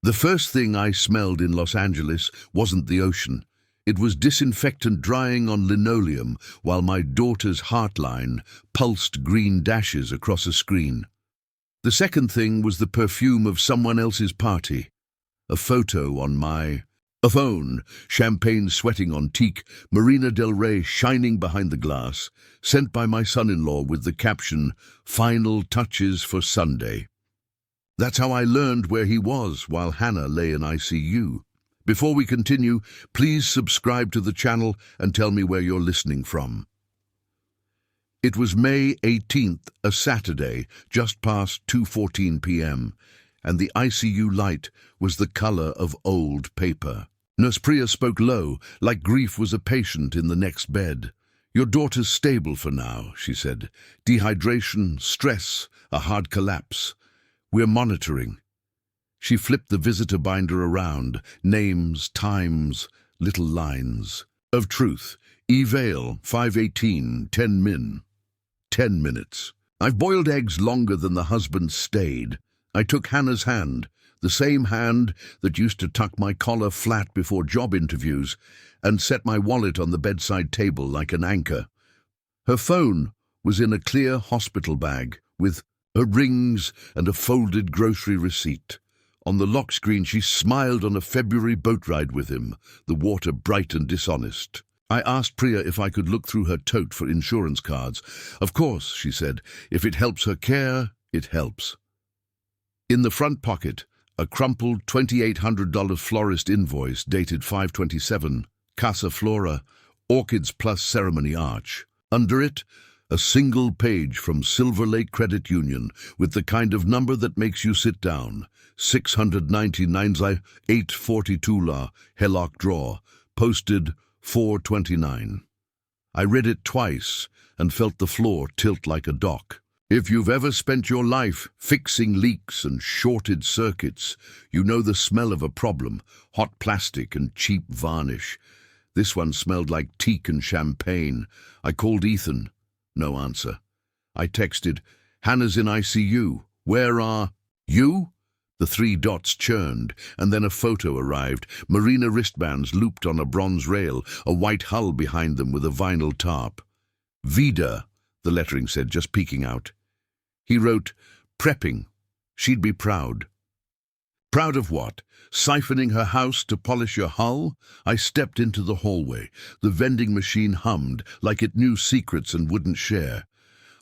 The first thing I smelled in Los Angeles wasn't the ocean. It was disinfectant drying on linoleum while my daughter's heartline pulsed green dashes across a screen. The second thing was the perfume of someone else's party. A photo on my phone, champagne sweating on teak, Marina del Rey shining behind the glass, sent by my son-in-law with the caption, "Final touches for Sunday." That's how I learned where he was while Hannah lay in ICU. Before we continue, please subscribe to the channel and tell me where you're listening from. It was May 18th, a Saturday, just past 2:14 p.m., and the ICU light was the color of old paper. Nurse Priya spoke low, like grief was a patient in the next bed. "Your daughter's stable for now," she said. "Dehydration, stress, a hard collapse. We're monitoring." She flipped the visitor binder around, names, times, little lines. "Of truth, Vale, 5:18, 10 min. 10 minutes. I've boiled eggs longer than the husband stayed." I took Hannah's hand, the same hand that used to tuck my collar flat before job interviews, and set my wallet on the bedside table like an anchor. Her phone was in a clear hospital bag, with her rings and a folded grocery receipt. On the lock screen she smiled on a February boat ride with him, the water bright and dishonest. I asked Priya if I could look through her tote for insurance cards. "Of course," she said. "If it helps her care, it helps." In the front pocket, a crumpled $2,800 florist invoice dated 5/27, Casa Flora, Orchids Plus Ceremony Arch. Under it, a single page from Silver Lake Credit Union with the kind of number that makes you sit down. 699 842 La Hellock Draw, posted 4/29. I read it twice and felt the floor tilt like a dock. If you've ever spent your life fixing leaks and shorted circuits, you know the smell of a problem, hot plastic and cheap varnish. This one smelled like teak and champagne. I called Ethan. No answer. I texted, "Hannah's in ICU. Where are you?" The 3 dots churned, and then a photo arrived. Marina wristbands looped on a bronze rail, a white hull behind them with a vinyl tarp. "Vida," the lettering said, just peeking out. He wrote, "Prepping. She'd be proud." Proud of what? Siphoning her house to polish your hull? I stepped into the hallway. The vending machine hummed, like it knew secrets and wouldn't share.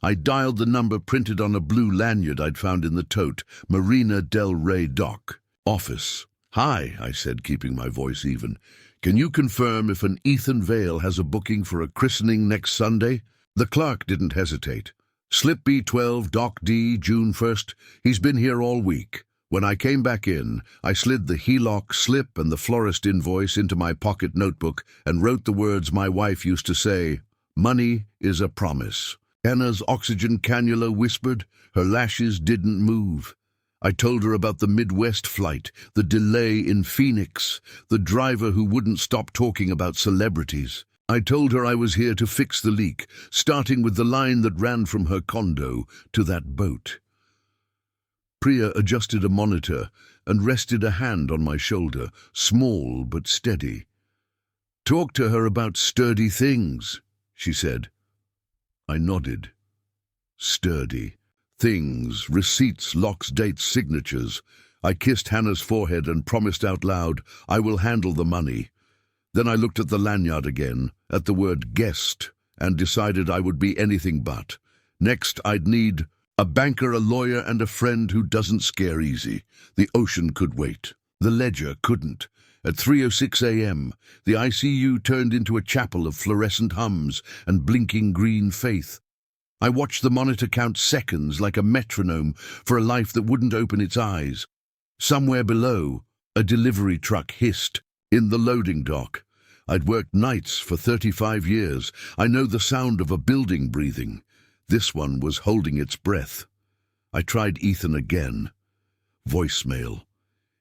I dialed the number printed on a blue lanyard I'd found in the tote, Marina del Rey Dock. "Office." "Hi," I said, keeping my voice even. "Can you confirm if an Ethan Vale has a booking for a christening next Sunday?" The clerk didn't hesitate. "Slip B12, Dock D, June 1st. He's been here all week." When I came back in, I slid the HELOC slip and the florist invoice into my pocket notebook and wrote the words my wife used to say, "Money is a promise." Hannah's oxygen cannula whispered. Her lashes didn't move. I told her about the Midwest flight, the delay in Phoenix, the driver who wouldn't stop talking about celebrities. I told her I was here to fix the leak, starting with the line that ran from her condo to that boat. Priya adjusted a monitor and rested a hand on my shoulder, small but steady. "Talk to her about sturdy things," she said. I nodded. Sturdy. Things, receipts, locks, dates, signatures. I kissed Hannah's forehead and promised out loud, "I will handle the money." Then I looked at the lanyard again, at the word guest, and decided I would be anything but. Next, I'd need a banker, a lawyer, and a friend who doesn't scare easy. The ocean could wait. The ledger couldn't. At 3:06 a.m., the ICU turned into a chapel of fluorescent hums and blinking green faith. I watched the monitor count seconds like a metronome for a life that wouldn't open its eyes. Somewhere below, a delivery truck hissed in the loading dock. I'd worked nights for 35 years. I know the sound of a building breathing. This one was holding its breath. I tried Ethan again. Voicemail.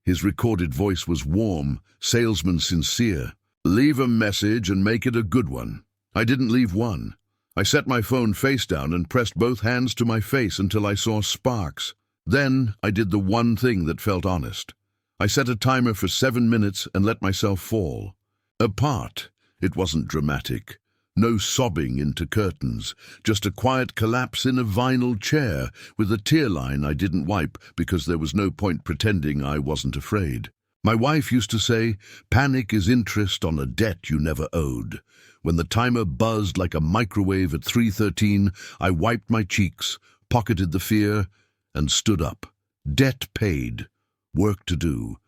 His recorded voice was warm, salesman sincere. "Leave a message and make it a good one." I didn't leave one. I set my phone face down and pressed both hands to my face until I saw sparks. Then I did the one thing that felt honest. I set a timer for 7 minutes and let myself fall. Apart. It wasn't dramatic. No sobbing into curtains, just a quiet collapse in a vinyl chair with a tear line I didn't wipe because there was no point pretending I wasn't afraid. My wife used to say, panic is interest on a debt you never owed. When the timer buzzed like a microwave at 3:13, I wiped my cheeks, pocketed the fear, and stood up. Debt paid. Work to do.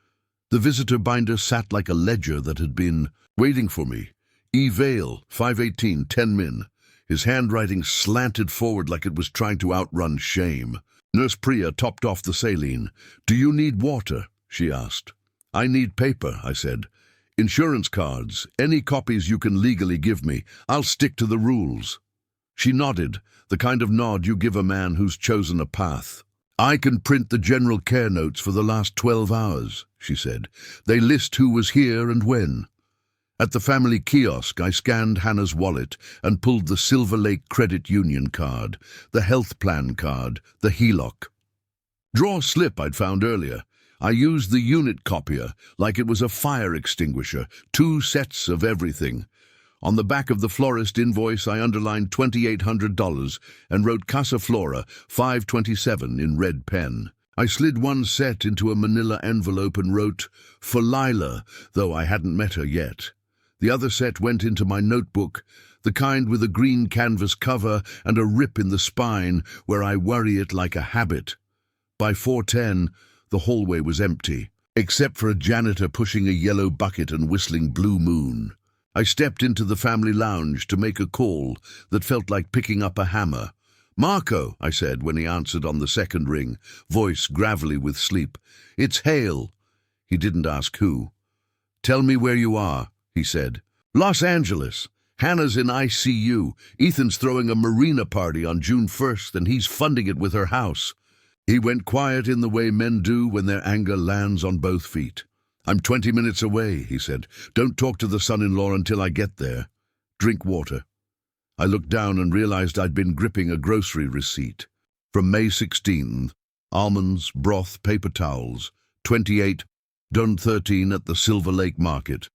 The visitor binder sat like a ledger that had been waiting for me. E. Vale, 518, 10 min. His handwriting slanted forward like it was trying to outrun shame. Nurse Priya topped off the saline. "Do you need water?" she asked. "I need paper," I said. "Insurance cards, any copies you can legally give me. I'll stick to the rules." She nodded, the kind of nod you give a man who's chosen a path. "I can print the general care notes for the last 12 hours, she said. "They list who was here and when." At the family kiosk, I scanned Hannah's wallet and pulled the Silver Lake Credit Union card, the health plan card, the HELOC. Draw slip I'd found earlier. I used the unit copier like it was a fire extinguisher, 2 sets of everything. On the back of the florist invoice, I underlined $2,800 and wrote Casa Flora, 527 in red pen. I slid 1 set into a manila envelope and wrote, "For Lila," though I hadn't met her yet. The other set went into my notebook, the kind with a green canvas cover and a rip in the spine where I worry it like a habit. By 4:10, the hallway was empty, except for a janitor pushing a yellow bucket and whistling Blue Moon. I stepped into the family lounge to make a call that felt like picking up a hammer. "Marco," I said when he answered on the second ring, voice gravelly with sleep. "It's Hale." He didn't ask who. "Tell me where you are," he said. "Los Angeles. Hannah's in ICU. Ethan's throwing a marina party on June 1st and he's funding it with her house." He went quiet in the way men do when their anger lands on both feet. "I'm 20 minutes away," he said. "Don't talk to the son-in-law until I get there. Drink water." I looked down and realized I'd been gripping a grocery receipt. From May 16th, almonds, broth, paper towels. 28, done 13 at the Silver Lake Market.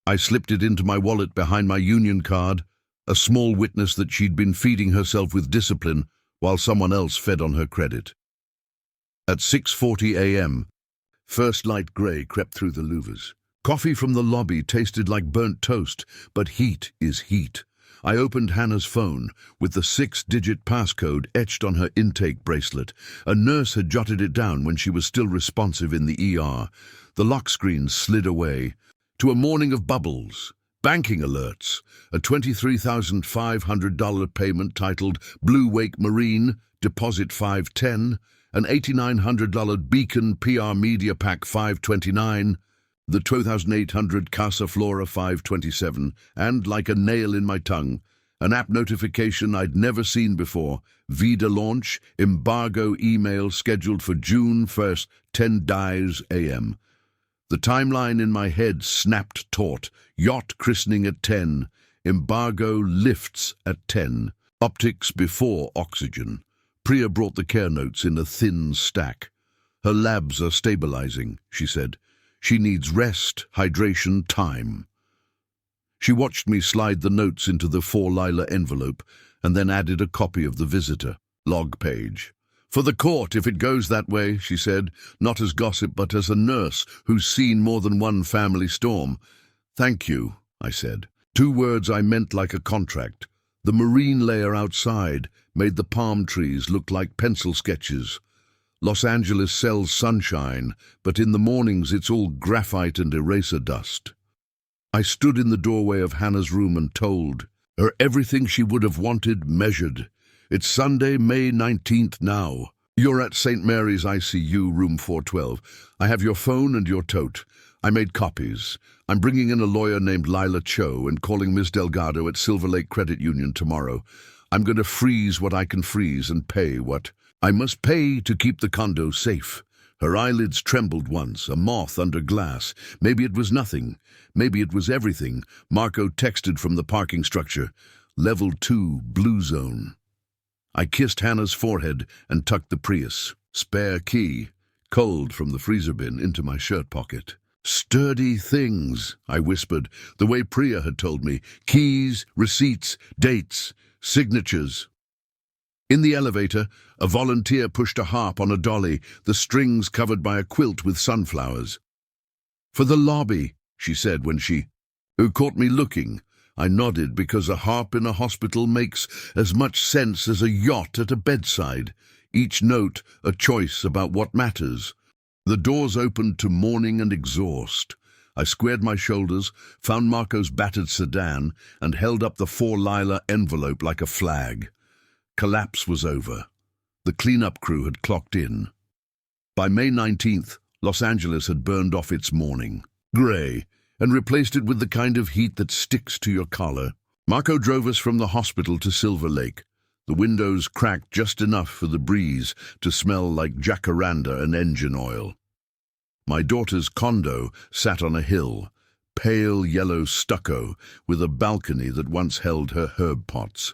I slipped it into my wallet behind my union card, a small witness that she'd been feeding herself with discipline while someone else fed on her credit. At 6:40 a.m., first light grey crept through the louvers. Coffee from the lobby tasted like burnt toast, but heat is heat. I opened Hannah's phone with the 6-digit passcode etched on her intake bracelet. A nurse had jotted it down when she was still responsive in the ER. The lock screen slid away. To a morning of bubbles, banking alerts, a $23,500 payment titled Blue Wake Marine, Deposit 510, an $8,900 Beacon PR Media Pack 529, the 2,800 Casa Flora 527, and, like a nail in my tongue, an app notification I'd never seen before, Vida launch, embargo email scheduled for June 1st, 10 a.m. The timeline in my head snapped taut. Yacht christening at 10. Embargo lifts at 10. Optics before oxygen. Priya brought the care notes in a thin stack. "Her labs are stabilizing," she said. "She needs rest, hydration, time." She watched me slide the notes into the For Lila envelope and then added a copy of the visitor log page. "For the court, if it goes that way," she said, not as gossip but as a nurse who's seen more than one family storm. "Thank you," I said. 2 words I meant like a contract. The marine layer outside made the palm trees look like pencil sketches. Los Angeles sells sunshine, but in the mornings it's all graphite and eraser dust. I stood in the doorway of Hannah's room and told her everything she would have wanted measured. "It's Sunday, May 19th now. You're at St. Mary's ICU, room 412. I have your phone and your tote. I made copies. I'm bringing in a lawyer named Lila Cho and calling Ms. Delgado at Silver Lake Credit Union tomorrow. I'm going to freeze what I can freeze and pay what I must pay to keep the condo safe." Her eyelids trembled once, a moth under glass. Maybe it was nothing. Maybe it was everything. Marco texted from the parking structure. Level 2, blue zone. I kissed Hannah's forehead and tucked the Prius. Spare key. cold from the freezer bin, into my shirt pocket. Sturdy things, I whispered, the way Priya had told me. Keys, receipts, dates, signatures. In the elevator, a volunteer pushed a harp on a dolly, the strings covered by a quilt with sunflowers. "For the lobby," she said when she caught me looking. I nodded because a harp in a hospital makes as much sense as a yacht at a bedside. Each note a choice about what matters. The doors opened to morning and exhaust. I squared my shoulders, found Marco's battered sedan, and held up the 4 lila envelope like a flag. Collapse was over. The cleanup crew had clocked in. By May 19th, Los Angeles had burned off its morning, grey, and replaced it with the kind of heat that sticks to your collar. Marco drove us from the hospital to Silver Lake. The windows cracked just enough for the breeze to smell like jacaranda and engine oil. My daughter's condo sat on a hill, pale yellow stucco, with a balcony that once held her herb pots.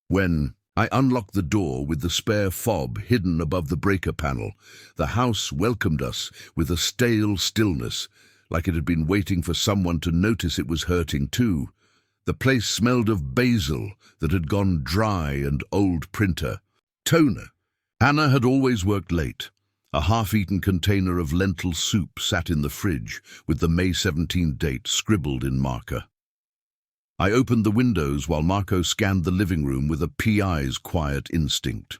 When I unlocked the door with the spare fob hidden above the breaker panel, the house welcomed us with a stale stillness, like it had been waiting for someone to notice it was hurting too. The place smelled of basil that had gone dry and old printer. Toner. Hannah had always worked late. A half-eaten container of lentil soup sat in the fridge with the May 17 date scribbled in marker. I opened the windows while Marco scanned the living room with a PI's quiet instinct.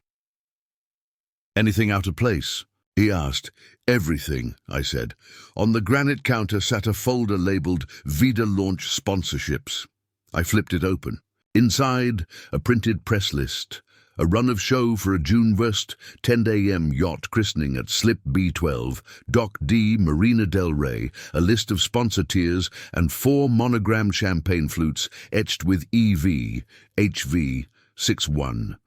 "Anything out of place?" he asked. "Everything," I said. On the granite counter sat a folder labeled Vida Launch Sponsorships. I flipped it open. Inside, a printed press list. A run of show for a June 1st, 10 a.m. yacht christening at Slip B12, Dock D, Marina del Rey, a list of sponsor tiers, and 4 monogrammed champagne flutes etched with EV, HV, 61.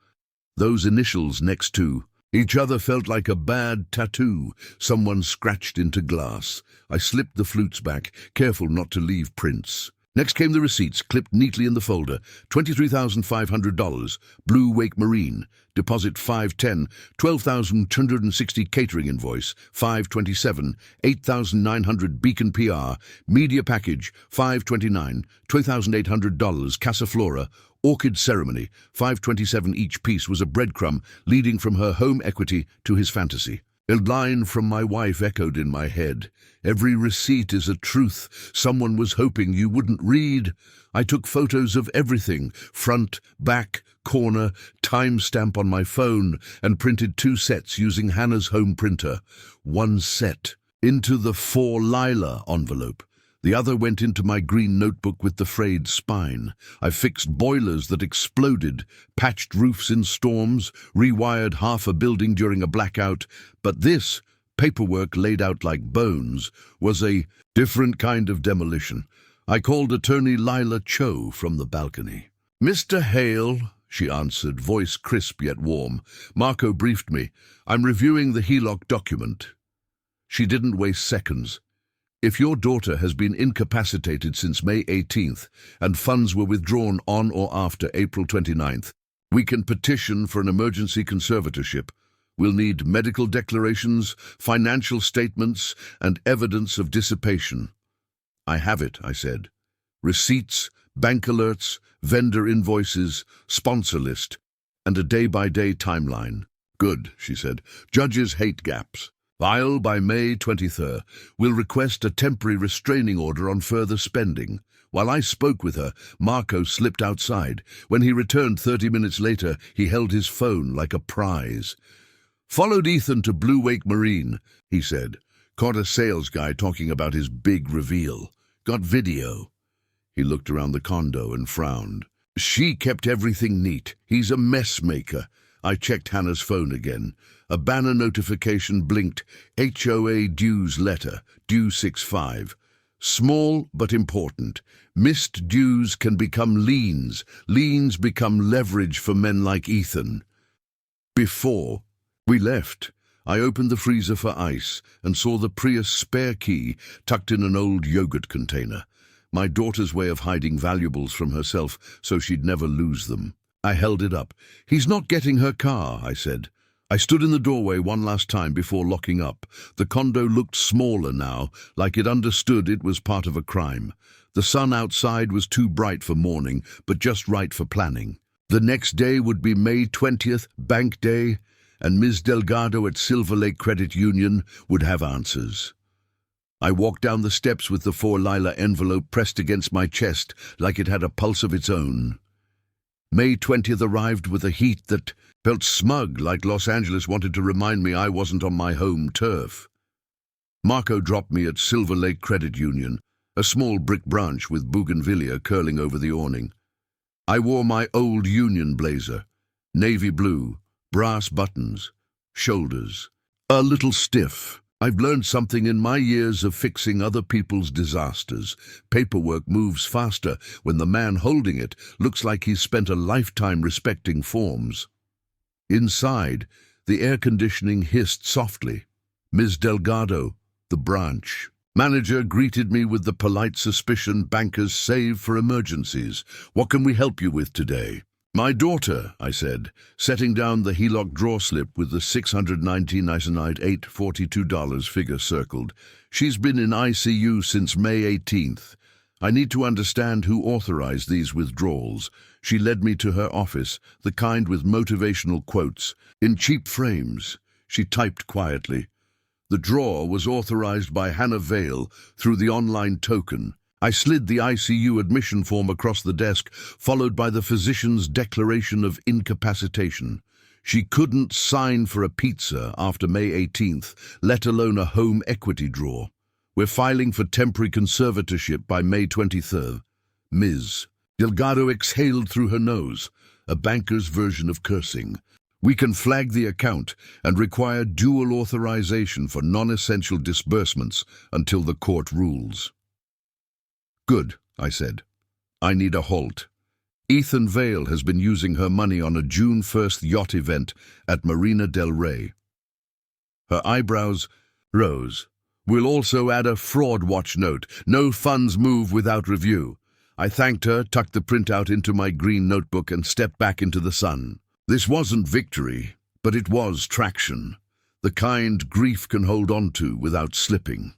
Those initials next to each other felt like a bad tattoo someone scratched into glass. I slipped the flutes back, careful not to leave prints. Next came the receipts, clipped neatly in the folder. $23,500, Blue Wake Marine. Deposit 510, 12,260 catering invoice, 527, 8,900 Beacon PR, media package, 529, $2,800, Casa Flora, orchid ceremony, 527 each piece was a breadcrumb leading from her home equity to his fantasy. A line from my wife echoed in my head. Every receipt is a truth someone was hoping you wouldn't read. I took photos of everything, front, back, corner, timestamp on my phone, and printed 2 sets using Hannah's home printer. One set into the 4 lila envelope. The other went into my green notebook with the frayed spine. I fixed boilers that exploded, patched roofs in storms, rewired half a building during a blackout. But this, paperwork laid out like bones, was a different kind of demolition. I called attorney Lila Cho from the balcony. "Mr. Hale," she answered, voice crisp yet warm. "Marco briefed me. I'm reviewing the HELOC document." She didn't waste seconds. "If your daughter has been incapacitated since May 18th and funds were withdrawn on or after April 29th, we can petition for an emergency conservatorship. We'll need medical declarations, financial statements, and evidence of dissipation." "I have it," I said. "Receipts, bank alerts, vendor invoices, sponsor list, and a day-by-day timeline." "Good," she said. "Judges hate gaps. File by May 23rd. We'll request a temporary restraining order on further spending." While I spoke with her, Marco slipped outside. When he returned 30 minutes later, he held his phone like a prize. "Followed Ethan to Blue Wake Marine," he said. "Caught a sales guy talking about his big reveal. Got video." He looked around the condo and frowned. "She kept everything neat. He's a mess maker." I checked Hannah's phone again. A banner notification blinked. HOA dues letter, due 6/5. Small but important. Missed dues can become liens. Liens become leverage for men like Ethan. Before we left, I opened the freezer for ice and saw the Prius spare key tucked in an old yogurt container. My daughter's way of hiding valuables from herself so she'd never lose them. I held it up. "He's not getting her car," I said. I stood in the doorway one last time before locking up. The condo looked smaller now, like it understood it was part of a crime. The sun outside was too bright for morning, but just right for planning. The next day would be May 20th, Bank Day, and Ms. Delgado at Silver Lake Credit Union would have answers. I walked down the steps with the 4 lila envelope pressed against my chest like it had a pulse of its own. May 20th arrived with a heat that felt smug, like Los Angeles wanted to remind me I wasn't on my home turf. Marco dropped me at Silver Lake Credit Union, a small brick branch with bougainvillea curling over the awning. I wore my old Union blazer, navy blue, brass buttons, shoulders. A little stiff. I've learned something in my years of fixing other people's disasters. Paperwork moves faster when the man holding it looks like he's spent a lifetime respecting forms. Inside, the air conditioning hissed softly. Ms. Delgado, the branch manager, greeted me with the polite suspicion bankers save for emergencies. What can we help you with today? My daughter, I said, setting down the HELOC draw slip with the $619,842 figure circled. She's been in ICU since May 18th. I need to understand who authorized these withdrawals. She led me to her office, the kind with motivational quotes. In cheap frames, she typed quietly. The draw was authorized by Hannah Vale through the online token. I slid the ICU admission form across the desk, followed by the physician's declaration of incapacitation. She couldn't sign for a pizza after May 18th, let alone a home equity draw. We're filing for temporary conservatorship by May 23rd. Ms. Delgado exhaled through her nose, a banker's version of cursing. We can flag the account and require dual authorization for non-essential disbursements until the court rules. Good, I said. I need a halt. Ethan Vale has been using her money on a June 1st yacht event at Marina del Rey. Her eyebrows rose. We'll also add a fraud watch note. No funds move without review. I thanked her, tucked the printout into my green notebook, and stepped back into the sun. This wasn't victory, but it was traction. The kind grief can hold on to without slipping.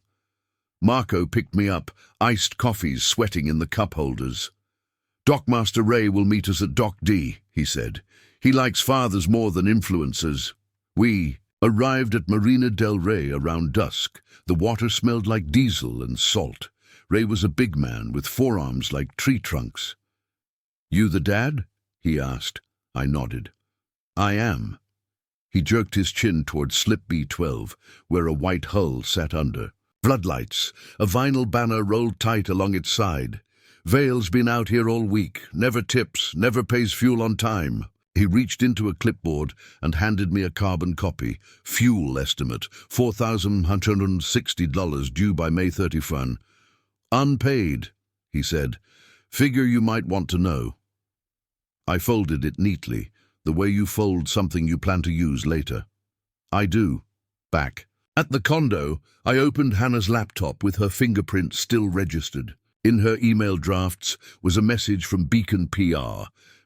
Marco picked me up, iced coffees sweating in the cup holders. Dockmaster Ray will meet us at Dock D, he said. He likes fathers more than influencers. We arrived at Marina del Rey around dusk. The water smelled like diesel and salt. Ray was a big man with forearms like tree trunks. You the dad? He asked. I nodded. I am. He jerked his chin toward slip B12, where a white hull sat under. Floodlights, a vinyl banner rolled tight along its side. Vale's been out here all week, never tips, never pays fuel on time. He reached into a clipboard and handed me a carbon copy. Fuel estimate, $4,160 due by May 31. Unpaid, he said. Figure you might want to know. I folded it neatly, the way you fold something you plan to use later. I do. Back. At the condo, I opened Hannah's laptop with her fingerprint still registered. In her email drafts was a message from Beacon PR.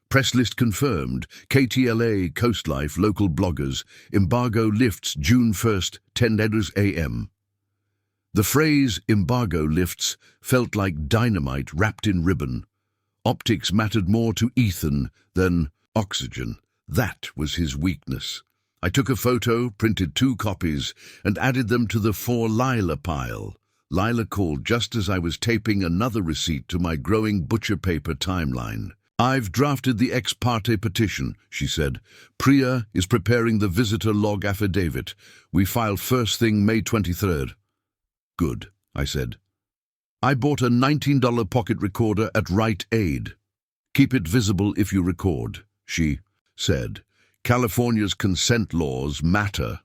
Press list confirmed. KTLA, Coast Life, local bloggers. Embargo lifts June 1st, 10 a.m. The phrase embargo lifts felt like dynamite wrapped in ribbon. Optics mattered more to Ethan than oxygen. That was his weakness. I took a photo, printed 2 copies, and added them to the 4 Lila pile. Lila called just as I was taping another receipt to my growing butcher paper timeline. I've drafted the ex parte petition, she said. Priya is preparing the visitor log affidavit. We file first thing May 23rd. Good, I said. I bought a $19 pocket recorder at Rite Aid. Keep it visible if you record, she said. California's consent laws matter.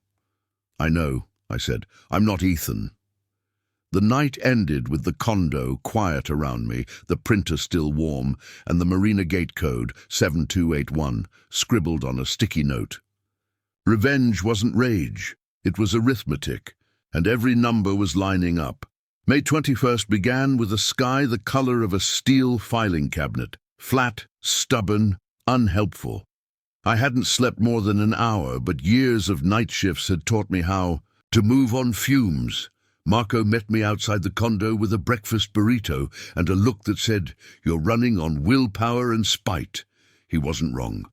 I know, I said. I'm not Ethan. The night ended with the condo quiet around me, the printer still warm, and the Marina Gate code, 7281, scribbled on a sticky note. Revenge wasn't rage. It was arithmetic, and every number was lining up. May 21st began with a sky the color of a steel filing cabinet, flat, stubborn, unhelpful. I hadn't slept more than an hour, but years of night shifts had taught me how to move on fumes. Marco met me outside the condo with a breakfast burrito and a look that said, "You're running on willpower and spite." He wasn't wrong.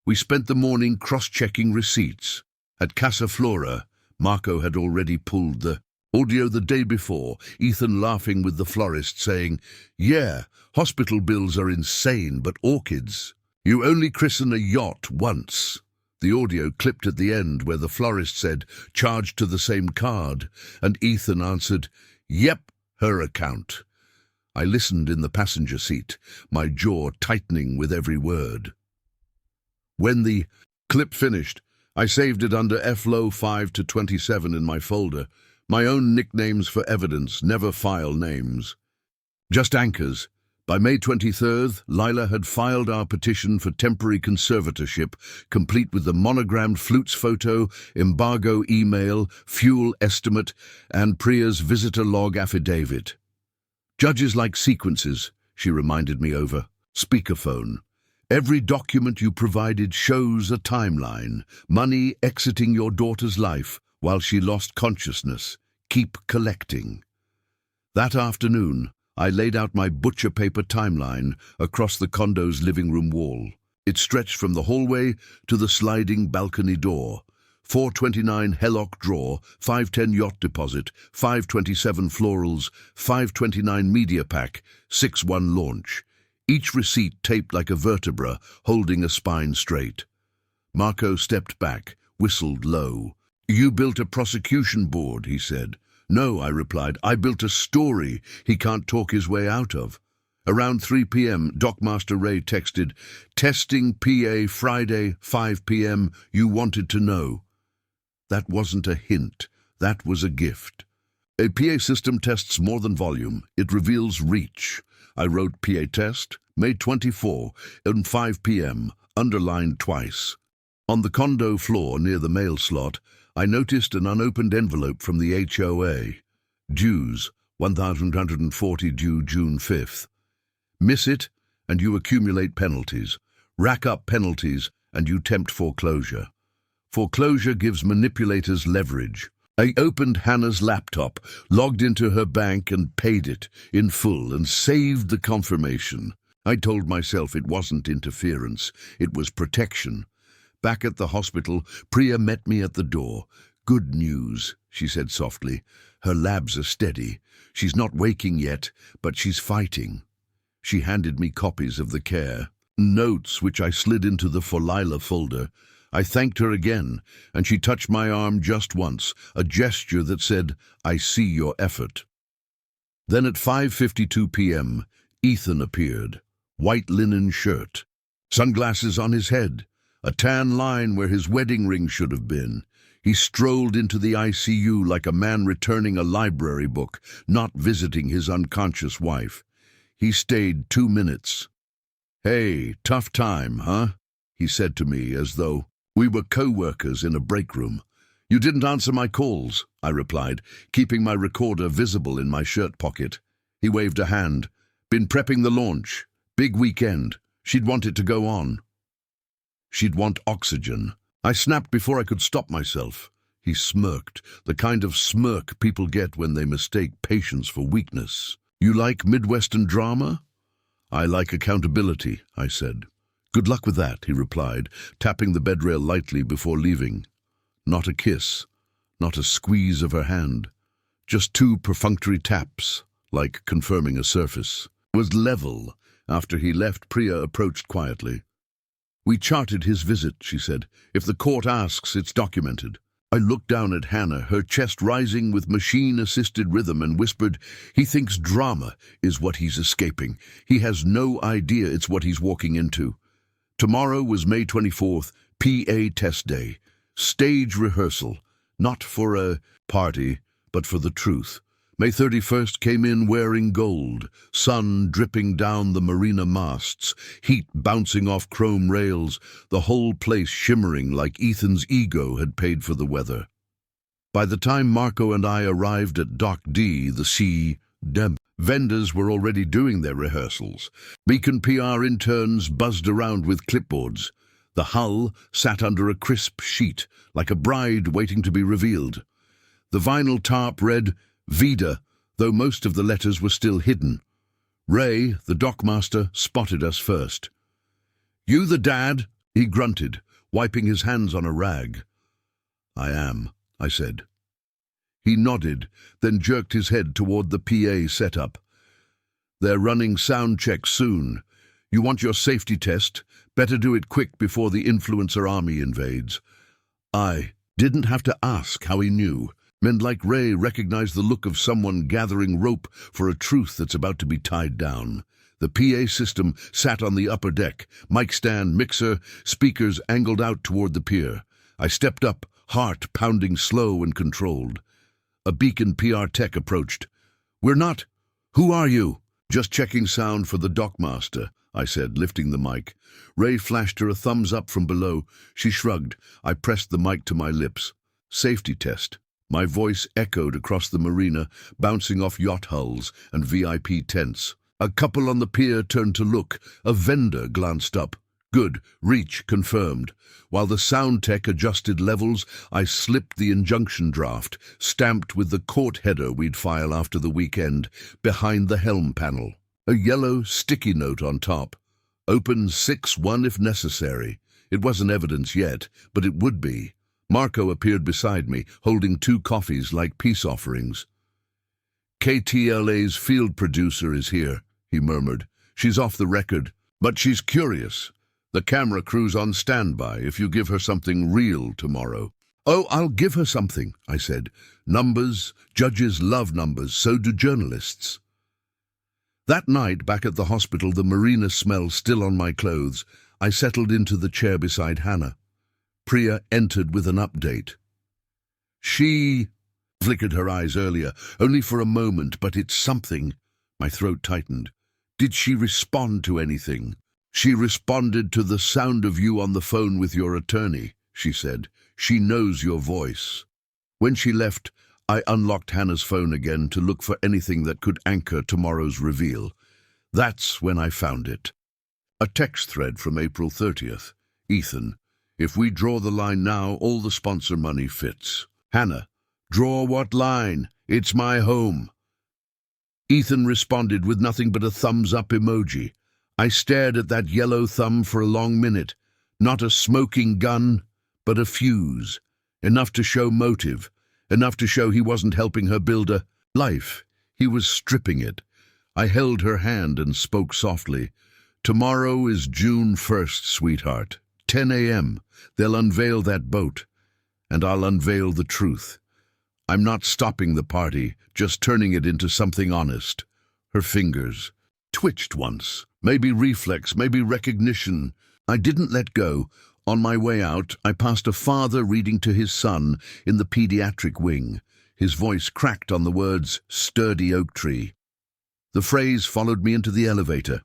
We spent the morning cross-checking receipts. At Casa Flora, Marco had already pulled the audio the day before, Ethan laughing with the florist saying, "Yeah, hospital bills are insane, but orchids. You only christen a yacht once." The audio clipped at the end where the florist said, "Charged to the same card," and Ethan answered, "Yep, her account." I listened in the passenger seat, my jaw tightening with every word. When the clip finished, I saved it under FLO 5 to 27 in my folder, my own nicknames for evidence, never file names. Just anchors. By May 23rd, Lila had filed our petition for temporary conservatorship, complete with the monogrammed Flutes photo, embargo email, fuel estimate, and Priya's visitor log affidavit. "Judges like sequences," she reminded me over speakerphone. "Every document you provided shows a timeline. Money exiting your daughter's life while she lost consciousness. Keep collecting." That afternoon, I laid out my butcher paper timeline across the condo's living room wall. It stretched from the hallway to the sliding balcony door. 429 Hellock drawer, 510 yacht deposit, 527 florals, 529 media pack, 61 launch. Each receipt taped like a vertebra, holding a spine straight. Marco stepped back, whistled low. "You built a prosecution board," he said. "No," I replied, "I built a story he can't talk his way out of." Around 3 p.m., Dockmaster Ray texted, "Testing PA Friday, 5 p.m, you wanted to know." That wasn't a hint, that was a gift. A PA system tests more than volume, it reveals reach. I wrote PA test, May 24, at 5 p.m, underlined twice. On the condo floor near the mail slot, I noticed an unopened envelope from the HOA. Dues, $1,140 due June 5th. Miss it, and you accumulate penalties. Rack up penalties, and you tempt foreclosure. Foreclosure gives manipulators leverage. I opened Hannah's laptop, logged into her bank and paid it in full and saved the confirmation. I told myself it wasn't interference, it was protection. Back at the hospital, Priya met me at the door. "Good news," she said softly. "Her labs are steady. She's not waking yet, but she's fighting." She handed me copies of the care notes, which I slid into the For Lila folder. I thanked her again, and she touched my arm just once, a gesture that said, "I see your effort." Then at 5:52 p.m., Ethan appeared. White linen shirt, sunglasses on his head, a tan line where his wedding ring should have been. He strolled into the ICU like a man returning a library book, not visiting his unconscious wife. He stayed 2 minutes. "Hey, tough time, huh?" he said to me as though we were co-workers in a break room. "You didn't answer my calls," I replied, keeping my recorder visible in my shirt pocket. He waved a hand. "Been prepping the launch. Big weekend. She'd want it to go on. She'd want oxygen." I snapped before I could stop myself. He smirked, the kind of smirk people get when they mistake patience for weakness. "You like Midwestern drama?" "I like accountability," I said. "Good luck with that," he replied, tapping the bedrail lightly before leaving. Not a kiss, not a squeeze of her hand, just 2 perfunctory taps, like confirming a surface. It was level. After he left, Priya approached quietly. "We charted his visit," she said. "If the court asks, it's documented." I looked down at Hannah, her chest rising with machine-assisted rhythm, and whispered, "He thinks drama is what he's escaping. He has no idea it's what he's walking into." Tomorrow was May 24th, PA test day. Stage rehearsal, not for a party, but for the truth. May 31st came in wearing gold, sun dripping down the marina masts, heat bouncing off chrome rails, the whole place shimmering like Ethan's ego had paid for the weather. By the time Marco and I arrived at Dock D, the C-Dem, vendors were already doing their rehearsals. Beacon PR interns buzzed around with clipboards. The hull sat under a crisp sheet, like a bride waiting to be revealed. The vinyl tarp read, Vida, though most of the letters were still hidden. Ray, the dockmaster, spotted us first. "You the dad?" he grunted, wiping his hands on a rag. "I am," I said. He nodded, then jerked his head toward the PA setup. "They're running sound checks soon. You want your safety test? Better do it quick before the influencer army invades." I didn't have to ask how he knew. Men like Ray recognized the look of someone gathering rope for a truth that's about to be tied down. The PA system sat on the upper deck, mic stand, mixer, speakers angled out toward the pier. I stepped up, heart pounding slow and controlled. A beacon PR tech approached. "We're not. Who are you?" "Just checking sound for the dockmaster," I said, lifting the mic. Ray flashed her a thumbs up from below. She shrugged. I pressed the mic to my lips. "Safety test." My voice echoed across the marina, bouncing off yacht hulls and VIP tents. A couple on the pier turned to look. A vendor glanced up. "Good. Reach confirmed." While the sound tech adjusted levels, I slipped the injunction draft, stamped with the court header we'd file after the weekend, behind the helm panel. A yellow sticky note on top. "Open 6-1 if necessary." It wasn't evidence yet, but it would be. Marco appeared beside me, holding 2 coffees like peace offerings. "KTLA's field producer is here," he murmured. "She's off the record, but she's curious. The camera crew's on standby if you give her something real tomorrow." "Oh, I'll give her something," I said. "Numbers. Judges love numbers, so do journalists." That night, back at the hospital, the marina smell still on my clothes, I settled into the chair beside Hannah. Priya entered with an update. "She flickered her eyes earlier, only for a moment, but it's something." My throat tightened. "Did she respond to anything?" "She responded to the sound of you on the phone with your attorney," she said. "She knows your voice." When she left, I unlocked Hannah's phone again to look for anything that could anchor tomorrow's reveal. That's when I found it. A text thread from April 30th. "Ethan, if we draw the line now, all the sponsor money fits." "Hannah, draw what line? It's my home." Ethan responded with nothing but a thumbs-up emoji. I stared at that yellow thumb for a long minute. Not a smoking gun, but a fuse. Enough to show motive. Enough to show he wasn't helping her build a life. He was stripping it. I held her hand and spoke softly. "Tomorrow is June 1st, sweetheart. 10 a.m. They'll unveil that boat. And I'll unveil the truth. I'm not stopping the party, just turning it into something honest." Her fingers twitched once. Maybe reflex, maybe recognition. I didn't let go. On my way out, I passed a father reading to his son in the pediatric wing. His voice cracked on the words, "sturdy oak tree." The phrase followed me into the elevator.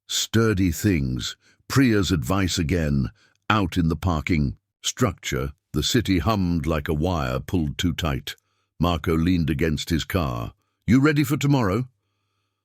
Sturdy things. Priya's advice again. Out in the parking structure, the city hummed like a wire pulled too tight. Marco leaned against his car. "You ready for tomorrow?"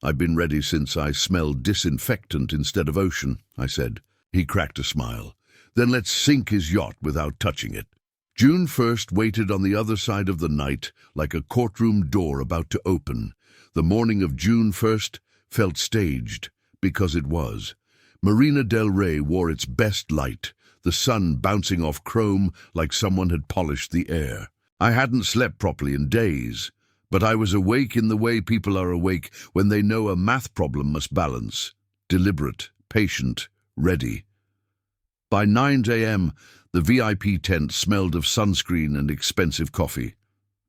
"I've been ready since I smelled disinfectant instead of ocean," I said. He cracked a smile. "Then let's sink his yacht without touching it." June 1st waited on the other side of the night like a courtroom door about to open. The morning of June 1st felt staged, because it was. Marina del Rey wore its best light, the sun bouncing off chrome like someone had polished the air. I hadn't slept properly in days, but I was awake in the way people are awake when they know a math problem must balance. Deliberate, patient, ready. By 9 a.m., the VIP tent smelled of sunscreen and expensive coffee.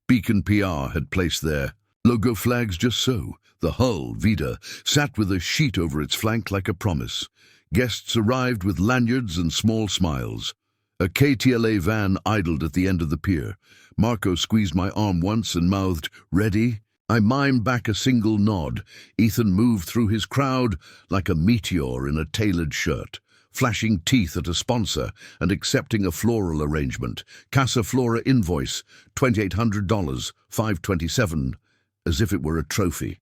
Beacon PR had placed their logo flags just so. The hull, Vida, sat with a sheet over its flank like a promise. Guests arrived with lanyards and small smiles. A KTLA van idled at the end of the pier. Marco squeezed my arm once and mouthed, "Ready?" I mimed back a single nod. Ethan moved through his crowd like a meteor in a tailored shirt, flashing teeth at a sponsor and accepting a floral arrangement. Casa Flora invoice, $2,800, $527, as if it were a trophy.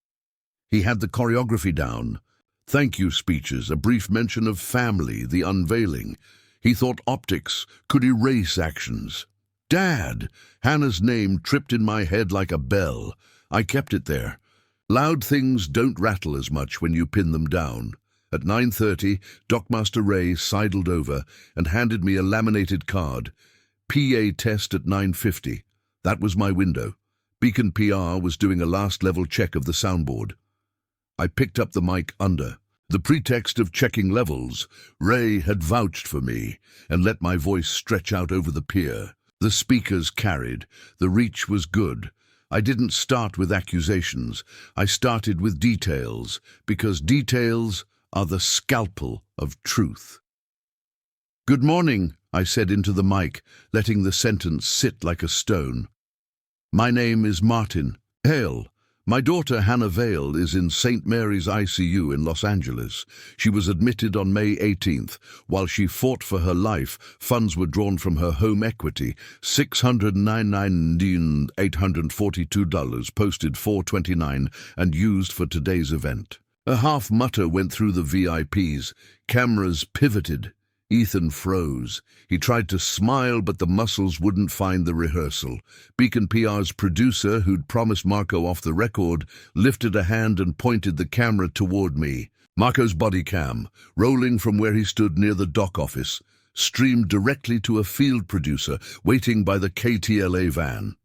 He had the choreography down. Thank you speeches, a brief mention of family, the unveiling. He thought optics could erase actions. Dad! Hannah's name tripped in my head like a bell. I kept it there. Loud things don't rattle as much when you pin them down. At 9:30, Dockmaster Ray sidled over and handed me a laminated card. PA test at 9:50. That was my window. Beacon PR was doing a last-level check of the soundboard. I picked up the mic under. The pretext of checking levels, Ray had vouched for me and let my voice stretch out over the pier. The speakers carried. The reach was good. I didn't start with accusations. I started with details, because details are the scalpel of truth. "Good morning," I said into the mic, letting the sentence sit like a stone. "My name is Martin. Hail. My daughter Hannah Vale is in St. Mary's ICU in Los Angeles. She was admitted on May 18th. While she fought for her life, funds were drawn from her home equity, $699,842, posted 4/29, and used for today's event." A half mutter went through the VIPs. Cameras pivoted. Ethan froze. He tried to smile, but the muscles wouldn't find the rehearsal. Beacon PR's producer, who'd promised Marco off the record, lifted a hand and pointed the camera toward me. Marco's body cam, rolling from where he stood near the dock office, streamed directly to a field producer waiting by the KTLA van.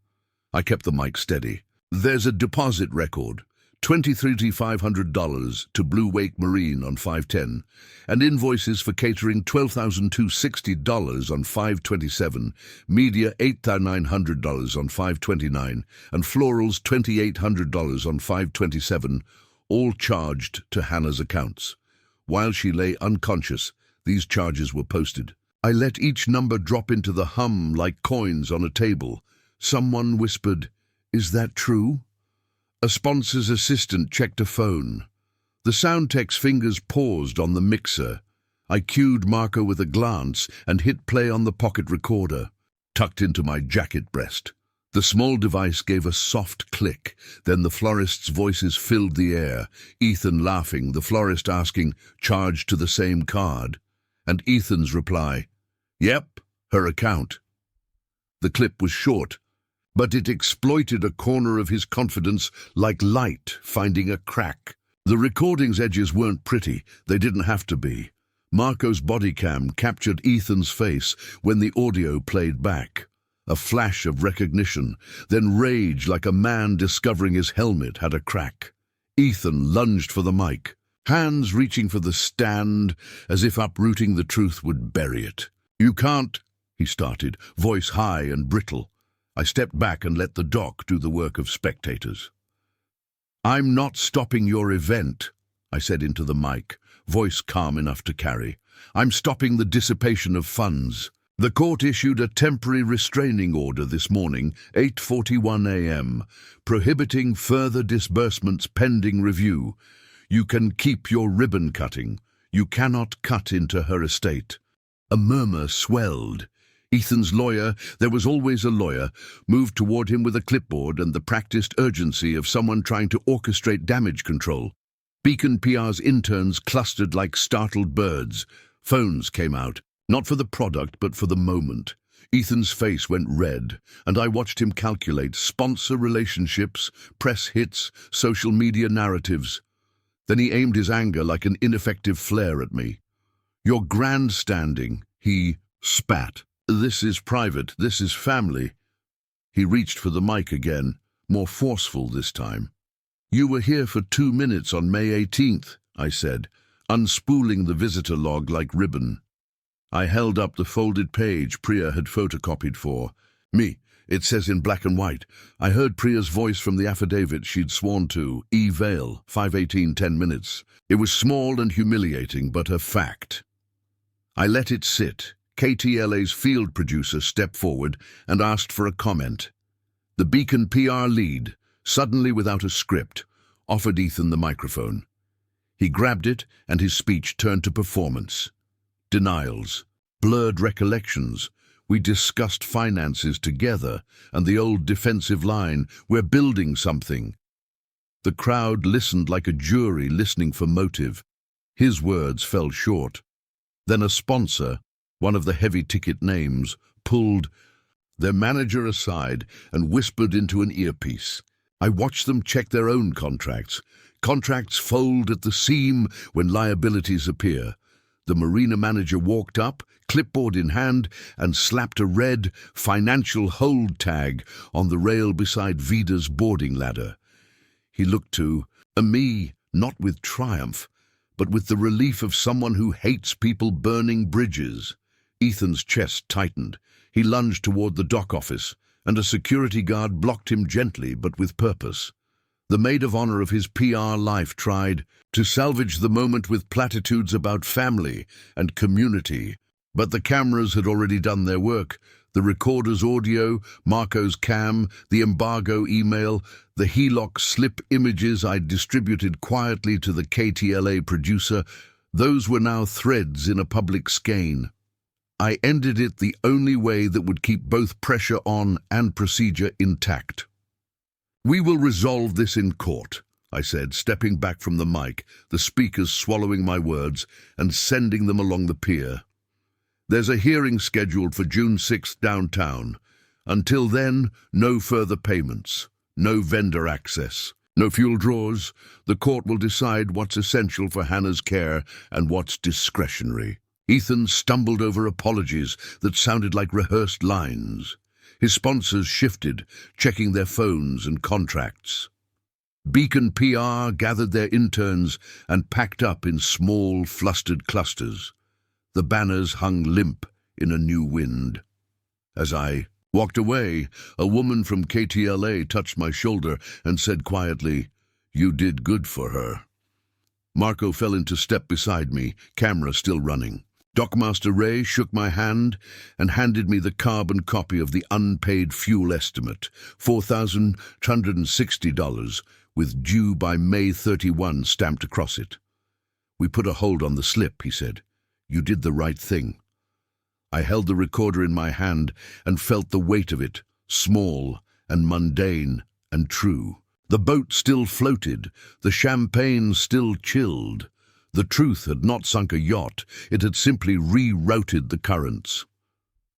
I kept the mic steady. "There's a deposit record. $23,500 to Blue Wake Marine on 5/10, and invoices for catering $12,260 on 5/27, media $8,900 on 5/29, and florals $2,800 on 5/27, all charged to Hannah's accounts. While she lay unconscious, these charges were posted. I let each number drop into the hum like coins on a table. Someone whispered, "Is that true?" A sponsor's assistant checked a phone. The sound tech's fingers paused on the mixer. I cued Marco with a glance and hit play on the pocket recorder, tucked into my jacket breast. The small device gave a soft click. Then the florist's voices filled the air. Ethan laughing, the florist asking, "Charged to the same card?" And Ethan's reply, "Yep, her account." The clip was short, but it exploited a corner of his confidence like light finding a crack. The recording's edges weren't pretty. They didn't have to be. Marco's body cam captured Ethan's face when the audio played back. A flash of recognition, then rage like a man discovering his helmet had a crack. Ethan lunged for the mic, hands reaching for the stand as if uprooting the truth would bury it. "You can't," he started, voice high and brittle. I stepped back and let the doc do the work of spectators. "I'm not stopping your event," I said into the mic, voice calm enough to carry. "I'm stopping the dissipation of funds. The court issued a temporary restraining order this morning, 8:41 a.m., prohibiting further disbursements pending review. You can keep your ribbon cutting. You cannot cut into her estate." A murmur swelled. Ethan's lawyer, there was always a lawyer, moved toward him with a clipboard and the practiced urgency of someone trying to orchestrate damage control. Beacon PR's interns clustered like startled birds. Phones came out, not for the product but for the moment. Ethan's face went red, and I watched him calculate sponsor relationships, press hits, social media narratives. Then he aimed his anger like an ineffective flare at me. "You're grandstanding," he spat. "This is private, this is family." He reached for the mic again, more forceful this time. "You were here for 2 minutes on May 18th, I said, unspooling the visitor log like ribbon. I held up the folded page Priya had photocopied for me. It says in black and white. I heard Priya's voice from the affidavit she'd sworn to, E. Vale, 5:18, 10 minutes. It was small and humiliating, but a fact. I let it sit. KTLA's field producer stepped forward and asked for a comment. The Beacon PR lead, suddenly without a script, offered Ethan the microphone. He grabbed it, and his speech turned to performance. Denials, blurred recollections. We discussed finances together, and the old defensive line, "We're building something." The crowd listened like a jury listening for motive. His words fell short. Then a sponsor, One of the heavy-ticket names pulled their manager aside and whispered into an earpiece. I watched them check their own contracts. Contracts fold at the seam when liabilities appear. The marina manager walked up, clipboard in hand, and slapped a red financial hold tag on the rail beside Vida's boarding ladder. He looked to me, not with triumph, but with the relief of someone who hates people burning bridges. Ethan's chest tightened. He lunged toward the dock office, and a security guard blocked him gently but with purpose. The maid of honor of his PR life tried to salvage the moment with platitudes about family and community. But the cameras had already done their work. The recorder's audio, Marco's cam, the embargo email, the HELOC slip images I'd distributed quietly to the KTLA producer, those were now threads in a public skein. I ended it the only way that would keep both pressure on and procedure intact. "We will resolve this in court," I said, stepping back from the mic, the speakers swallowing my words and sending them along the pier. "There's a hearing scheduled for June 6th downtown. Until then, no further payments, no vendor access, no fuel draws. The court will decide what's essential for Hannah's care and what's discretionary." Ethan stumbled over apologies that sounded like rehearsed lines. His sponsors shifted, checking their phones and contracts. Beacon PR gathered their interns and packed up in small, flustered clusters. The banners hung limp in a new wind. As I walked away, a woman from KTLA touched my shoulder and said quietly, "You did good for her." Marco fell into step beside me, camera still running. Dockmaster Ray shook my hand and handed me the carbon copy of the unpaid fuel estimate, $4,260, with due by May 31 stamped across it. "We put a hold on the slip," he said. "You did the right thing." I held the recorder in my hand and felt the weight of it, small and mundane and true. The boat still floated, the champagne still chilled. The truth had not sunk a yacht, it had simply rerouted the currents.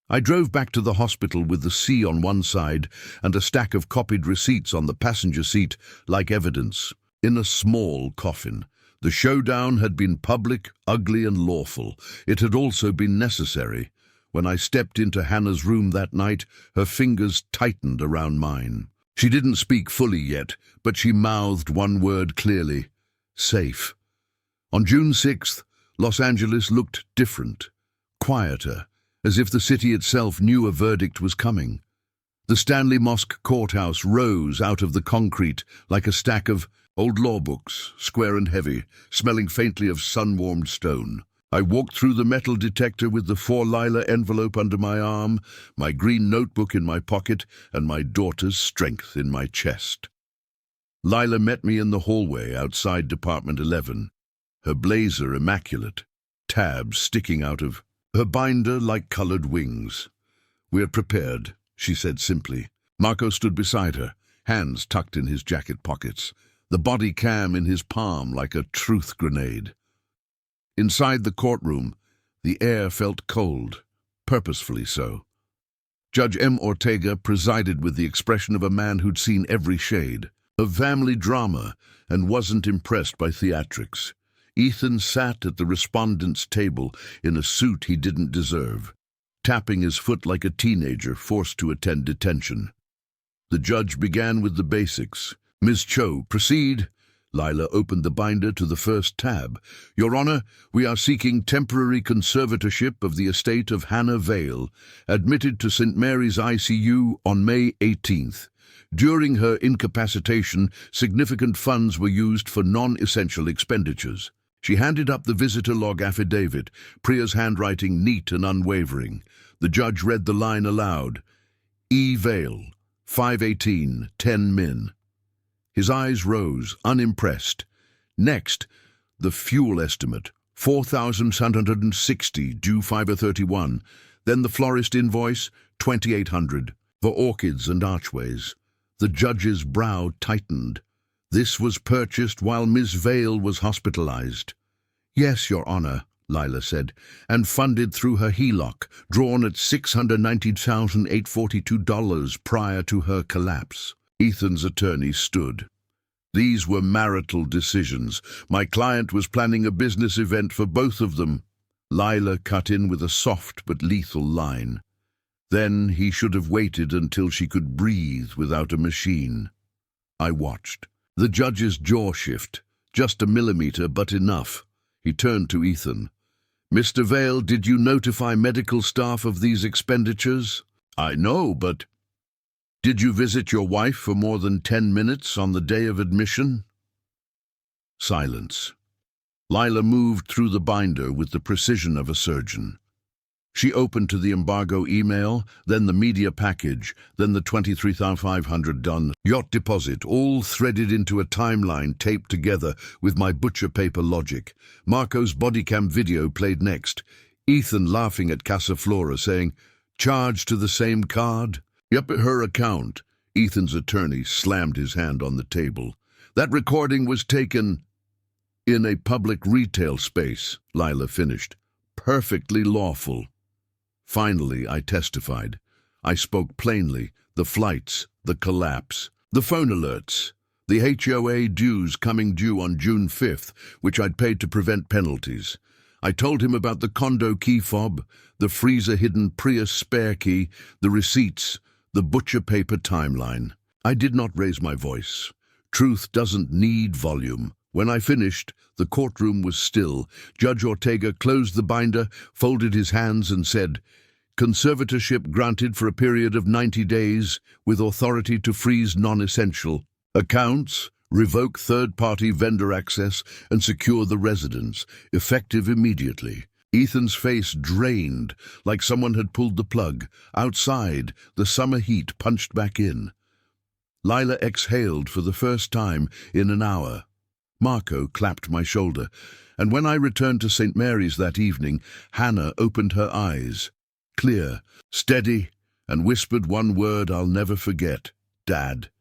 I drove back to the hospital with the sea on one side and a stack of copied receipts on the passenger seat like evidence, in a small coffin. The showdown had been public, ugly and lawful. It had also been necessary. When I stepped into Hannah's room that night, her fingers tightened around mine. She didn't speak fully yet, but she mouthed one word clearly: safe. On June 6th, Los Angeles looked different, quieter, as if the city itself knew a verdict was coming. The Stanley Mosque courthouse rose out of the concrete like a stack of old law books, square and heavy, smelling faintly of sun-warmed stone. I walked through the metal detector with the 4 Lila envelope under my arm, my green notebook in my pocket, and my daughter's strength in my chest. Lila met me in the hallway outside Department 11. Her blazer immaculate, tabs sticking out of her binder like colored wings. "We're prepared," she said simply. Marco stood beside her, hands tucked in his jacket pockets, the body cam in his palm like a truth grenade. Inside the courtroom, the air felt cold, purposefully so. Judge M. Ortega presided with the expression of a man who'd seen every shade of family drama and wasn't impressed by theatrics. Ethan sat at the respondent's table in a suit he didn't deserve, tapping his foot like a teenager forced to attend detention. The judge began with the basics. "Ms. Cho, proceed." Lila opened the binder to the first tab. "Your Honor, we are seeking temporary conservatorship of the estate of Hannah Vale, admitted to St. Mary's ICU on May 18th. During her incapacitation, significant funds were used for non-essential expenditures." She handed up the visitor log affidavit, Priya's handwriting neat and unwavering. The judge read the line aloud. "E. Vale, 518, 10 Min." His eyes rose, unimpressed. Next, the fuel estimate, 4,760, due 5/31. Then the florist invoice, 2,800, for orchids and archways. The judge's brow tightened. This was purchased while Miss Vale was hospitalized. "Yes, Your Honor," Lila said, and funded through her HELOC, drawn at $690,842 prior to her collapse. Ethan's attorney stood. These were marital decisions. My client was planning a business event for both of them. Lila cut in with a soft but lethal line. Then he should have waited until she could breathe without a machine. I watched. The judge's jaw shift. Just a millimeter, but enough. He turned to Ethan. "Mr. Vale, did you notify medical staff of these expenditures?" "I know, but—" "Did you visit your wife for more than 10 minutes on the day of admission?" Silence. Lila moved through the binder with the precision of a surgeon. She opened to the embargo email, then the media package, then the $23,500 Yacht deposit, all threaded into a timeline taped together with my butcher paper logic. Marco's bodycam video played next. Ethan laughing at Casaflora, saying, "Charged to the same card?" "Yep, her account." Ethan's attorney slammed his hand on the table. "That recording was taken in a public retail space," Lila finished. "Perfectly lawful." Finally, I testified. I spoke plainly. The flights, the collapse, the phone alerts, the HOA dues coming due on June 5th, which I'd paid to prevent penalties. I told him about the condo key fob, the freezer-hidden Prius spare key, the receipts, the butcher paper timeline. I did not raise my voice. Truth doesn't need volume. When I finished, the courtroom was still. Judge Ortega closed the binder, folded his hands and said, "Conservatorship granted for a period of 90 days with authority to freeze non-essential accounts, revoke third-party vendor access, and secure the residence, effective immediately." Ethan's face drained, like someone had pulled the plug. Outside, the summer heat punched back in. Lila exhaled for the first time in an hour. Marco clapped my shoulder, and when I returned to St. Mary's that evening, Hannah opened her eyes, clear, steady, and whispered one word I'll never forget: "Dad."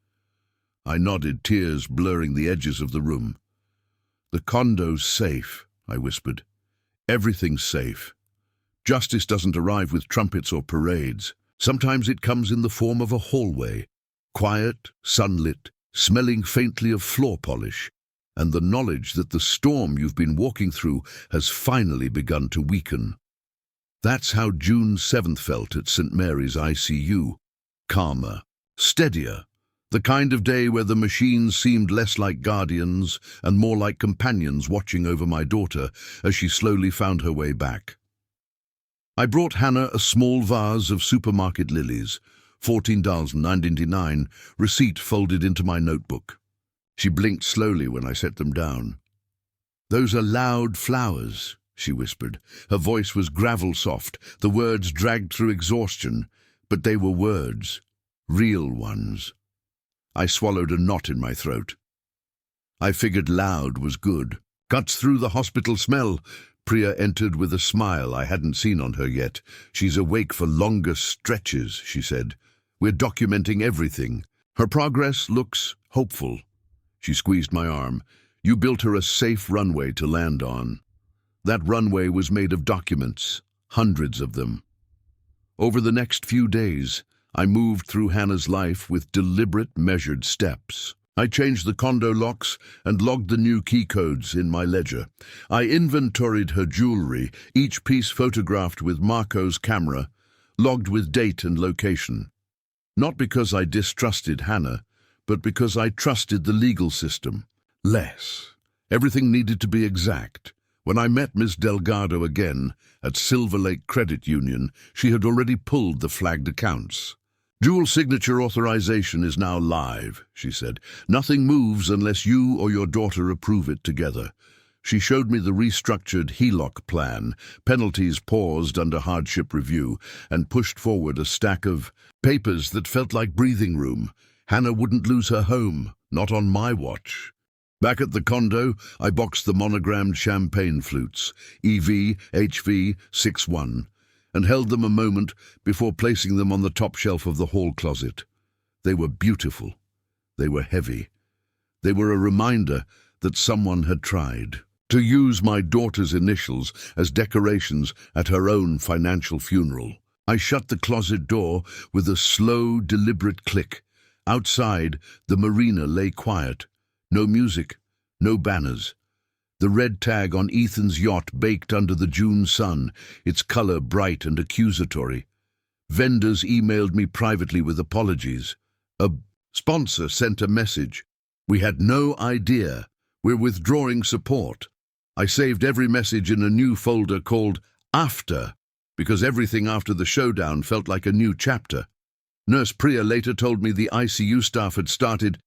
I nodded, tears blurring the edges of the room. "The condo's safe," I whispered. "Everything's safe. Justice doesn't arrive with trumpets or parades. Sometimes it comes in the form of a hallway, quiet, sunlit, smelling faintly of floor polish, and the knowledge that the storm you've been walking through has finally begun to weaken." That's how June 7th felt at St. Mary's ICU. Calmer, steadier, the kind of day where the machines seemed less like guardians and more like companions watching over my daughter as she slowly found her way back. I brought Hannah a small vase of supermarket lilies, $14.99, receipt folded into my notebook. She blinked slowly when I set them down. "Those are loud flowers," she whispered. Her voice was gravel-soft, the words dragged through exhaustion, but they were words, real ones. I swallowed a knot in my throat. I figured loud was good. "Cuts through the hospital smell." Priya entered with a smile I hadn't seen on her yet. "She's awake for longer stretches," she said. "We're documenting everything. Her progress looks hopeful." She squeezed my arm. "You built her a safe runway to land on." That runway was made of documents, hundreds of them. Over the next few days, I moved through Hannah's life with deliberate, measured steps. I changed the condo locks and logged the new key codes in my ledger. I inventoried her jewelry, each piece photographed with Marco's camera, logged with date and location. Not because I distrusted Hannah, but because I trusted the legal system. Less. Everything needed to be exact. When I met Ms. Delgado again at Silver Lake Credit Union, she had already pulled the flagged accounts. "Dual signature authorization is now live," she said. "Nothing moves unless you or your daughter approve it together." She showed me the restructured HELOC plan, penalties paused under hardship review, and pushed forward a stack of papers that felt like breathing room. Hannah wouldn't lose her home, not on my watch. Back at the condo, I boxed the monogrammed champagne flutes, EV HV 61, and held them a moment before placing them on the top shelf of the hall closet. They were beautiful. They were heavy. They were a reminder that someone had tried. to use my daughter's initials as decorations at her own financial funeral. I shut the closet door with a slow, deliberate click. Outside, the marina lay quiet. No music, no banners. The red tag on Ethan's yacht baked under the June sun, its color bright and accusatory. Vendors emailed me privately with apologies. A sponsor sent a message. We had no idea. We're withdrawing support. I saved every message in a new folder called After, because everything after the showdown felt like a new chapter. Nurse Priya later told me the ICU staff had started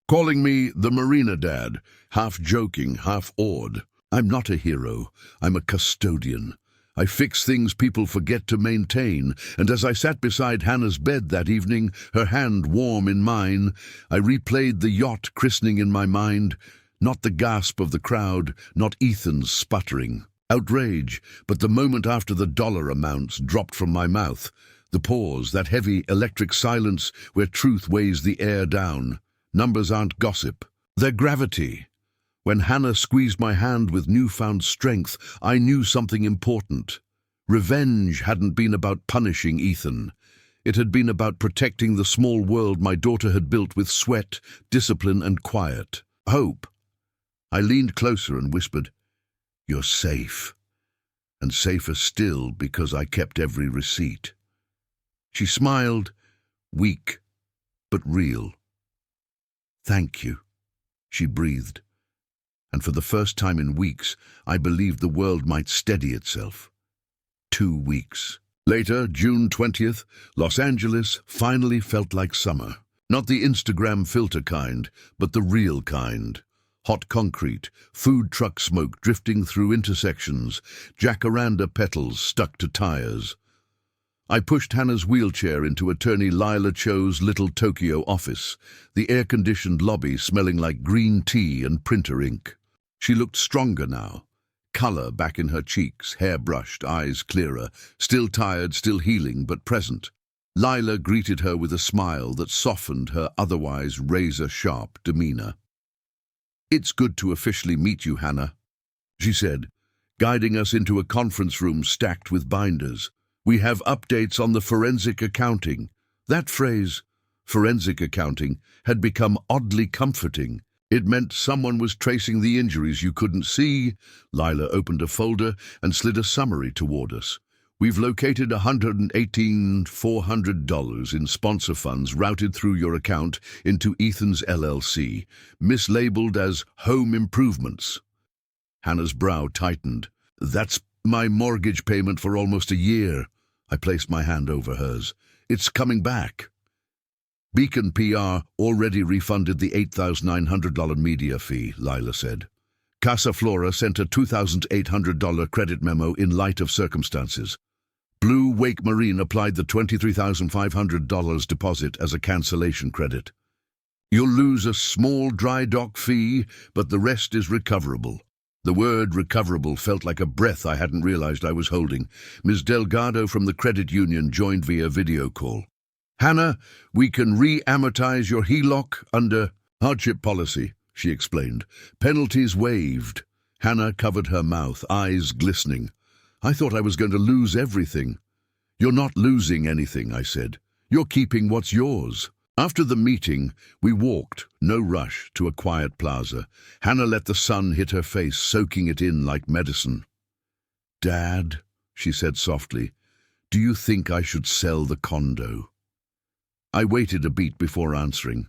calling me the Marina Dad, half joking, half awed. I'm not a hero. I'm a custodian. I fix things people forget to maintain, and as I sat beside Hannah's bed that evening, her hand warm in mine, I replayed the yacht christening in my mind, not the gasp of the crowd, not Ethan's sputtering. Outrage, but the moment after the dollar amounts dropped from my mouth, the pause, that heavy electric silence where truth weighs the air down. Numbers aren't gossip, they're gravity. When Hannah squeezed my hand with newfound strength, I knew something important. Revenge hadn't been about punishing Ethan. It had been about protecting the small world my daughter had built with sweat, discipline, and quiet. Hope. I leaned closer and whispered, "You're safe." And safer still because I kept every receipt. She smiled, weak but real. "Thank you," she breathed. And for the first time in weeks, I believed the world might steady itself. 2 weeks. Later, June 20th, Los Angeles finally felt like summer. Not the Instagram filter kind, but the real kind. Hot concrete, food truck smoke drifting through intersections, jacaranda petals stuck to tires. I pushed Hannah's wheelchair into attorney Lila Cho's little Tokyo office, the air-conditioned lobby smelling like green tea and printer ink. She looked stronger now, color back in her cheeks, hair brushed, eyes clearer, still tired, still healing, but present. Lila greeted her with a smile that softened her otherwise razor-sharp demeanor. "It's good to officially meet you, Hannah," she said, guiding us into a conference room stacked with binders. "We have updates on the forensic accounting." That phrase, forensic accounting, had become oddly comforting. It meant someone was tracing the injuries you couldn't see. Lila opened a folder and slid a summary toward us. "We've located $118,400 in sponsor funds routed through your account into Ethan's LLC, mislabeled as home improvements." Hannah's brow tightened. "That's my mortgage payment for almost a year." I placed my hand over hers. "It's coming back." "Beacon PR already refunded the $8,900 media fee," Lila said. "Casa Flora sent a $2,800 credit memo in light of circumstances. Blue Wake Marine applied the $23,500 deposit as a cancellation credit. You'll lose a small dry dock fee, but the rest is recoverable." The word recoverable felt like a breath I hadn't realized I was holding. Ms. Delgado from the credit union joined via video call. "Hannah, we can re-amortize your HELOC under hardship policy," she explained. "Penalties waived." Hannah covered her mouth, eyes glistening. "I thought I was going to lose everything." "You're not losing anything," I said. "You're keeping what's yours." After the meeting, we walked, no rush, to a quiet plaza. Hannah let the sun hit her face, soaking it in like medicine. "Dad," she said softly, "do you think I should sell the condo?" I waited a beat before answering.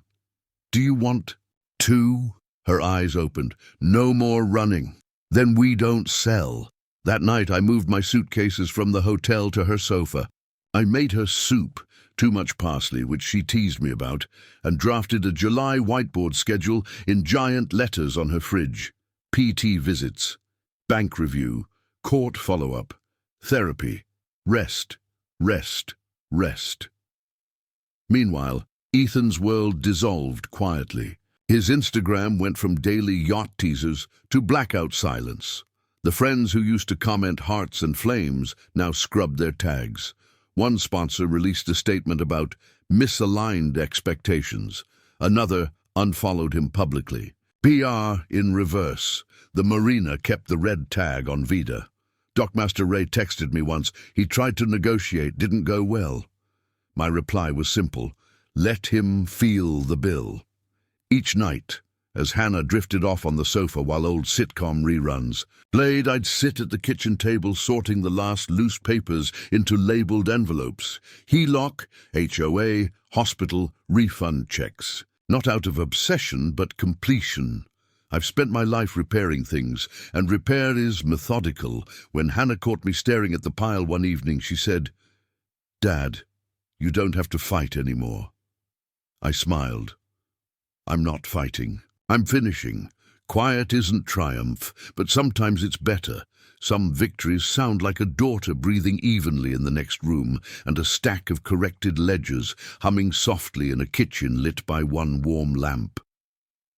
"Do you want to?" Her eyes opened. "No more running." "Then we don't sell." That night I moved my suitcases from the hotel to her sofa. I made her soup, too much parsley, which she teased me about, and drafted a July whiteboard schedule in giant letters on her fridge. PT visits, bank review, court follow-up, therapy, rest, rest, rest. Meanwhile, Ethan's world dissolved quietly. His Instagram went from daily yacht teasers to blackout silence. The friends who used to comment hearts and flames now scrubbed their tags. One sponsor released a statement about misaligned expectations. Another unfollowed him publicly. PR in reverse. The marina kept the red tag on Vida. Dockmaster Ray texted me once. He tried to negotiate, didn't go well. My reply was simple. Let him feel the bill. Each night, as Hannah drifted off on the sofa while old sitcom reruns played, I'd sit at the kitchen table sorting the last loose papers into labeled envelopes. HELOC, HOA, hospital, refund checks. Not out of obsession, but completion. I've spent my life repairing things, and repair is methodical. When Hannah caught me staring at the pile one evening, she said, "Dad, you don't have to fight anymore." I smiled. I'm not fighting. I'm finishing. Quiet isn't triumph, but sometimes it's better. Some victories sound like a daughter breathing evenly in the next room, and a stack of corrected ledgers humming softly in a kitchen lit by one warm lamp.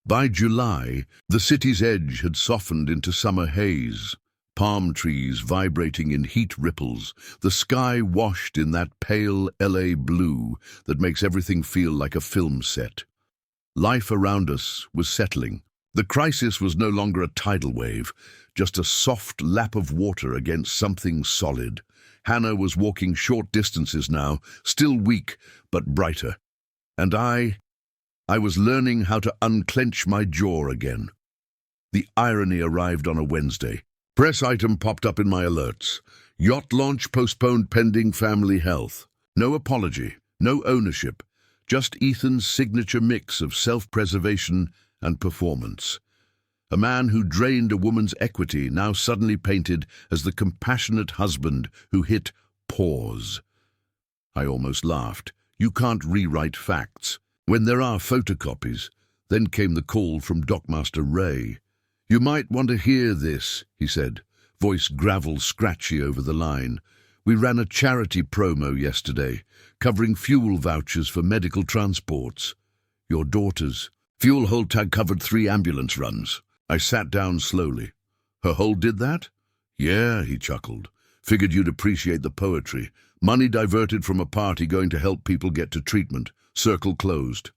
By July, the city's edge had softened into summer haze. Palm trees vibrating in heat ripples, the sky washed in that pale LA blue that makes everything feel like a film set. Life around us was settling. The crisis was no longer a tidal wave, just a soft lap of water against something solid. Hannah was walking short distances now, still weak, but brighter. And I was learning how to unclench my jaw again. The irony arrived on a Wednesday. Press item popped up in my alerts. Yacht launch postponed pending family health. No apology, no ownership. Just Ethan's signature mix of self-preservation and performance. A man who drained a woman's equity, now suddenly painted as the compassionate husband who hit pause. I almost laughed. You can't rewrite facts. When there are photocopies. Then came the call from Dockmaster Ray. "You might want to hear this," he said, voice gravel scratchy over the line. "We ran a charity promo yesterday, covering fuel vouchers for medical transports. Your daughter's fuel hold tag covered 3 ambulance runs." I sat down slowly. "Her hold did that?" "Yeah," he chuckled. "Figured you'd appreciate the poetry. Money diverted from a party going to help people get to treatment. Circle closed."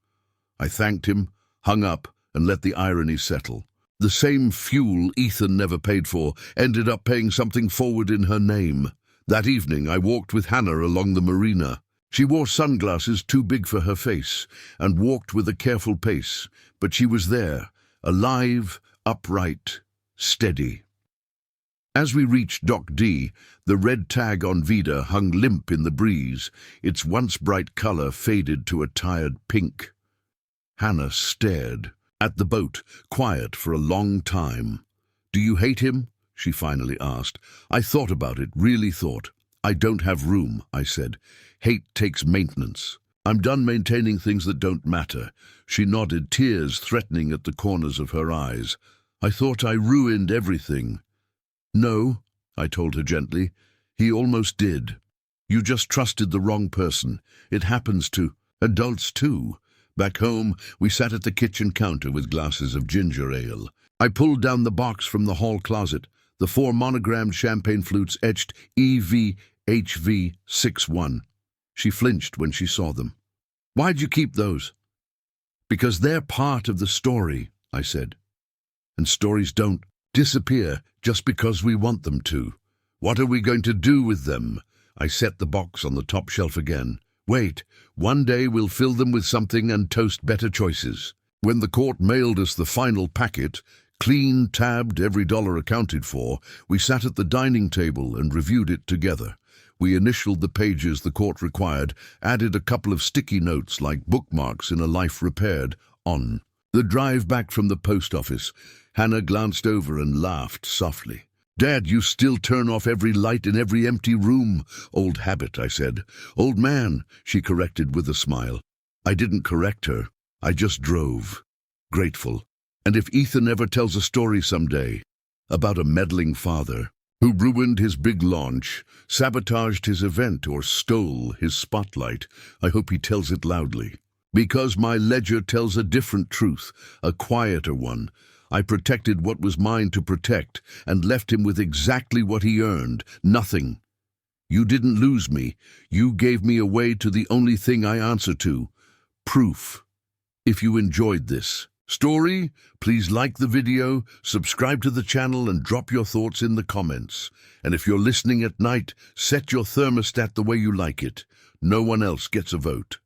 I thanked him, hung up, and let the irony settle. The same fuel Ethan never paid for ended up paying something forward in her name. That evening I walked with Hannah along the marina. She wore sunglasses too big for her face and walked with a careful pace, but she was there, alive, upright, steady. As we reached Dock D, the red tag on Vida hung limp in the breeze. Its once bright color faded to a tired pink. Hannah stared at the boat, quiet for a long time. "Do you hate him?" she finally asked. I thought about it, really thought. "I don't have room," I said. "Hate takes maintenance. I'm done maintaining things that don't matter." She nodded, tears threatening at the corners of her eyes. "I thought I ruined everything." "No," I told her gently. "He almost did. You just trusted the wrong person. It happens to adults too." Back home, we sat at the kitchen counter with glasses of ginger ale. I pulled down the box from the hall closet, the 4 monogrammed champagne flutes etched EVHV61. She flinched when she saw them. "Why'd you keep those?" "Because they're part of the story," I said. "And stories don't disappear just because we want them to. What are we going to do with them?" I set the box on the top shelf again. "Wait, one day we'll fill them with something and toast better choices." When the court mailed us the final packet, clean, tabbed, every dollar accounted for, we sat at the dining table and reviewed it together. We initialed the pages the court required, added a couple of sticky notes like bookmarks in a life repaired on. The drive back from the post office, Hannah glanced over and laughed softly. "Dad, you still turn off every light in every empty room." "Old habit," I said. "Old man," she corrected with a smile. I didn't correct her. I just drove. Grateful. And if Ethan ever tells a story someday about a meddling father who ruined his big launch, sabotaged his event, or stole his spotlight, I hope he tells it loudly. Because my ledger tells a different truth, a quieter one. I protected what was mine to protect and left him with exactly what he earned, nothing. You didn't lose me. You gave me away to the only thing I answer to. Proof. If you enjoyed this, Story? Please like the video, subscribe to the channel and drop your thoughts in the comments. And if you're listening at night, set your thermostat the way you like it. No one else gets a vote.